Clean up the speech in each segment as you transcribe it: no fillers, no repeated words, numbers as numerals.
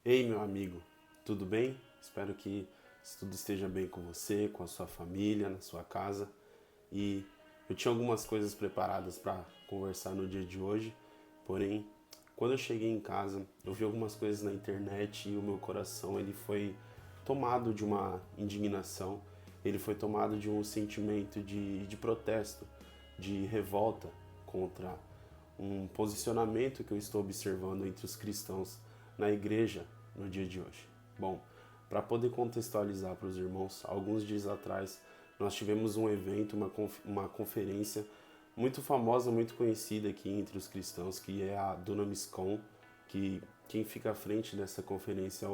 Ei, meu amigo, tudo bem? Espero que tudo esteja bem com você, com a sua família, na sua casa. E eu tinha algumas coisas preparadas para conversar no dia de hoje, porém, quando eu cheguei em casa, eu vi algumas coisas na internet e o meu coração ele foi tomado de uma indignação, ele foi tomado de um sentimento de protesto, de revolta contra um posicionamento que eu estou observando entre os cristãos na igreja no dia de hoje. Bom, para poder contextualizar para os irmãos, alguns dias atrás nós tivemos um evento, uma conferência muito famosa, muito conhecida aqui entre os cristãos, que é a Dunamiscon, que quem fica à frente dessa conferência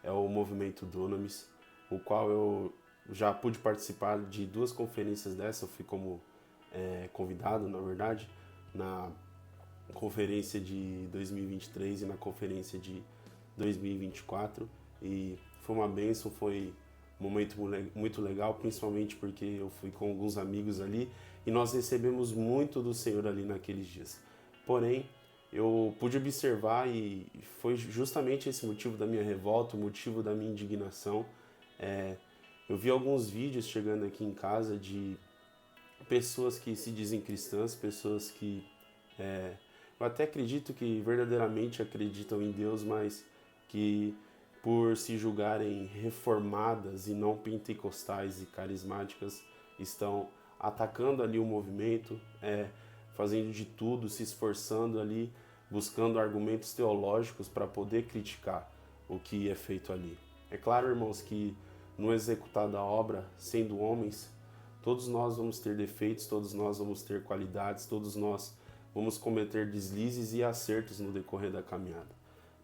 é o movimento Dunamis, o qual eu já pude participar de duas conferências dessa, eu fui como convidado, na verdade, na conferência de 2023 e na conferência de 2024 e foi uma benção, foi um momento muito legal, principalmente porque eu fui com alguns amigos ali e nós recebemos muito do Senhor ali naqueles dias. Porém, eu pude observar e foi justamente esse motivo da minha revolta, o motivo da minha indignação. Eu vi alguns vídeos chegando aqui em casa de pessoas que se dizem cristãs, pessoas que eu até acredito que verdadeiramente acreditam em Deus, mas que por se julgarem reformadas e não pentecostais e carismáticas, estão atacando ali o movimento, fazendo de tudo, se esforçando ali, buscando argumentos teológicos para poder criticar o que é feito ali. É claro, irmãos, que no executar da obra, sendo homens, todos nós vamos ter defeitos, todos nós vamos ter qualidades, todos nós vamos cometer deslizes e acertos no decorrer da caminhada.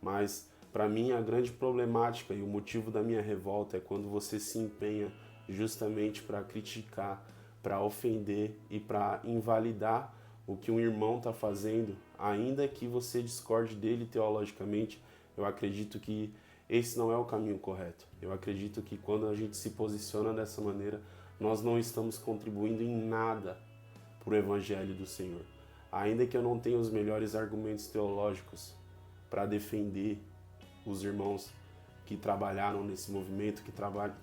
Mas, para mim, a grande problemática e o motivo da minha revolta é quando você se empenha justamente para criticar, para ofender e para invalidar o que um irmão está fazendo, ainda que você discorde dele teologicamente. Eu acredito que esse não é o caminho correto. Eu acredito que quando a gente se posiciona dessa maneira, nós não estamos contribuindo em nada para o Evangelho do Senhor. Ainda que eu não tenha os melhores argumentos teológicos para defender os irmãos que trabalharam nesse movimento, que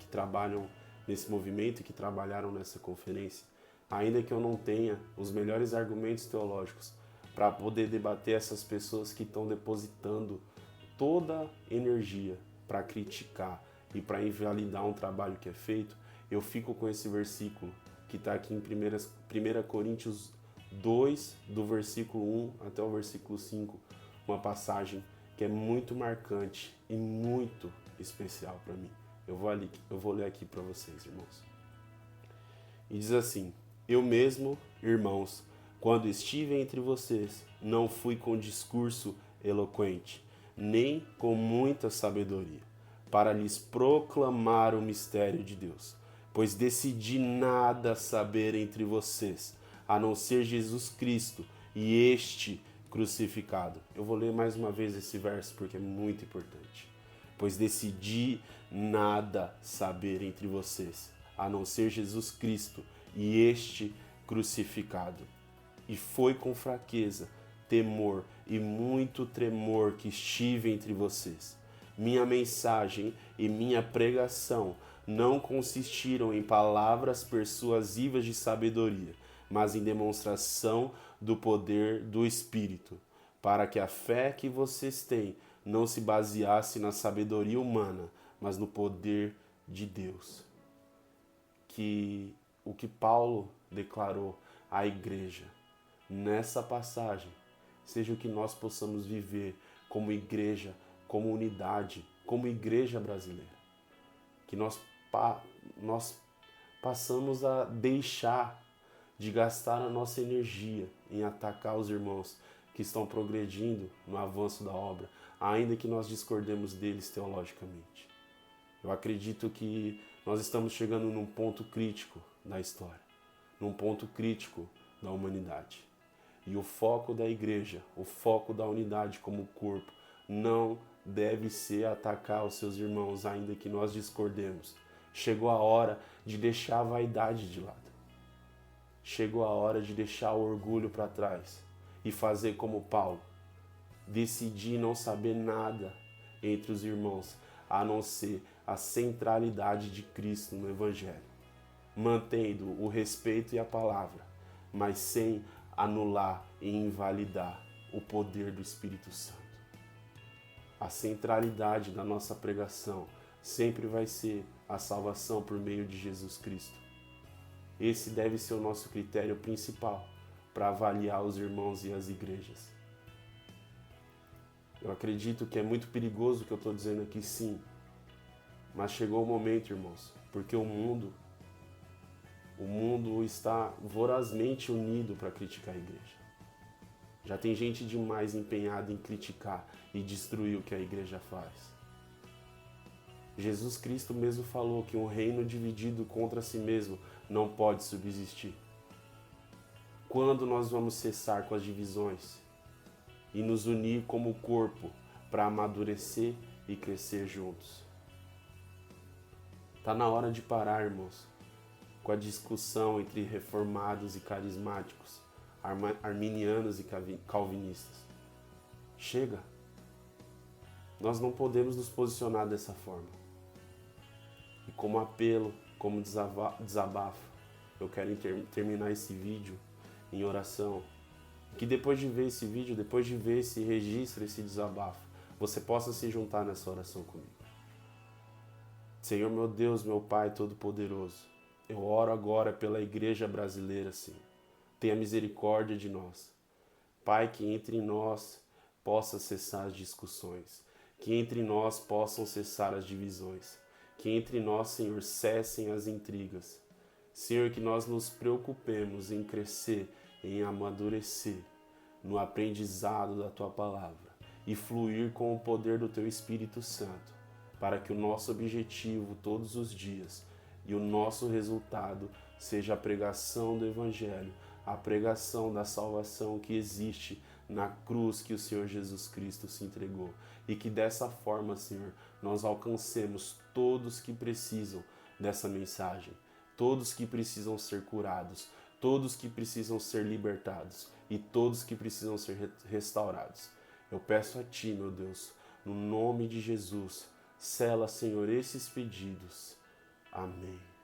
trabalham nesse movimento e que trabalharam nessa conferência, ainda que eu não tenha os melhores argumentos teológicos para poder debater essas pessoas que estão depositando toda energia para criticar e para invalidar um trabalho que é feito, eu fico com esse versículo que está aqui em 1 Coríntios 2, do versículo 1 até o versículo 5, uma passagem que é muito marcante e muito especial para mim. Eu vou ler aqui para vocês, irmãos. E diz assim: Eu mesmo, irmãos, quando estive entre vocês, não fui com discurso eloquente, nem com muita sabedoria, para lhes proclamar o mistério de Deus, pois decidi nada saber entre vocês, a não ser Jesus Cristo e este crucificado. Eu vou ler mais uma vez esse verso porque é muito importante. Pois decidi nada saber entre vocês, a não ser Jesus Cristo e este crucificado. E foi com fraqueza, temor e muito tremor que estive entre vocês. Minha mensagem e minha pregação não consistiram em palavras persuasivas de sabedoria, mas em demonstração do poder do Espírito, para que a fé que vocês têm não se baseasse na sabedoria humana, mas no poder de Deus. Que o que Paulo declarou à igreja nessa passagem seja o que nós possamos viver como igreja, como unidade, como igreja brasileira. Que nós passamos a deixar de gastar a nossa energia em atacar os irmãos que estão progredindo no avanço da obra, ainda que nós discordemos deles teologicamente. Eu acredito que nós estamos chegando num ponto crítico da história, num ponto crítico da humanidade. E o foco da igreja, o foco da unidade como corpo, não deve ser atacar os seus irmãos, ainda que nós discordemos. Chegou a hora de deixar a vaidade de lado. Chegou a hora de deixar o orgulho para trás e fazer como Paulo. Decidir não saber nada entre os irmãos, a não ser a centralidade de Cristo no Evangelho, mantendo o respeito e a palavra, mas sem anular e invalidar o poder do Espírito Santo. A centralidade da nossa pregação sempre vai ser a salvação por meio de Jesus Cristo. Esse deve ser o nosso critério principal para avaliar os irmãos e as igrejas. Eu acredito que é muito perigoso o que eu estou dizendo aqui, sim, mas chegou o momento, irmãos, porque o mundo está vorazmente unido para criticar a igreja. Já tem gente demais empenhada em criticar e destruir o que a igreja faz. Jesus Cristo mesmo falou que um reino dividido contra si mesmo não pode subsistir. Quando nós vamos cessar com as divisões e nos unir como corpo para amadurecer e crescer juntos? Está na hora de parar, irmãos, com a discussão entre reformados e carismáticos, arminianos e calvinistas. Chega! Nós não podemos nos posicionar dessa forma. E como apelo, como desabafo, eu quero terminar esse vídeo em oração. Que depois de ver esse vídeo, depois de ver esse registro, esse desabafo, você possa se juntar nessa oração comigo. Senhor, meu Deus, meu Pai Todo-Poderoso, eu oro agora pela igreja brasileira, Senhor. Tenha misericórdia de nós. Pai, que entre nós possa cessar as discussões, que entre nós possam cessar as divisões, que entre nós, Senhor, cessem as intrigas. Senhor, que nós nos preocupemos em crescer, em amadurecer no aprendizado da Tua Palavra e fluir com o poder do Teu Espírito Santo, para que o nosso objetivo todos os dias e o nosso resultado seja a pregação do Evangelho, a pregação da salvação que existe na cruz que o Senhor Jesus Cristo se entregou. E que dessa forma, Senhor, nós alcancemos todos que precisam dessa mensagem, todos que precisam ser curados, todos que precisam ser libertados e todos que precisam ser restaurados. Eu peço a Ti, meu Deus, no nome de Jesus, sela, Senhor, esses pedidos. Amém.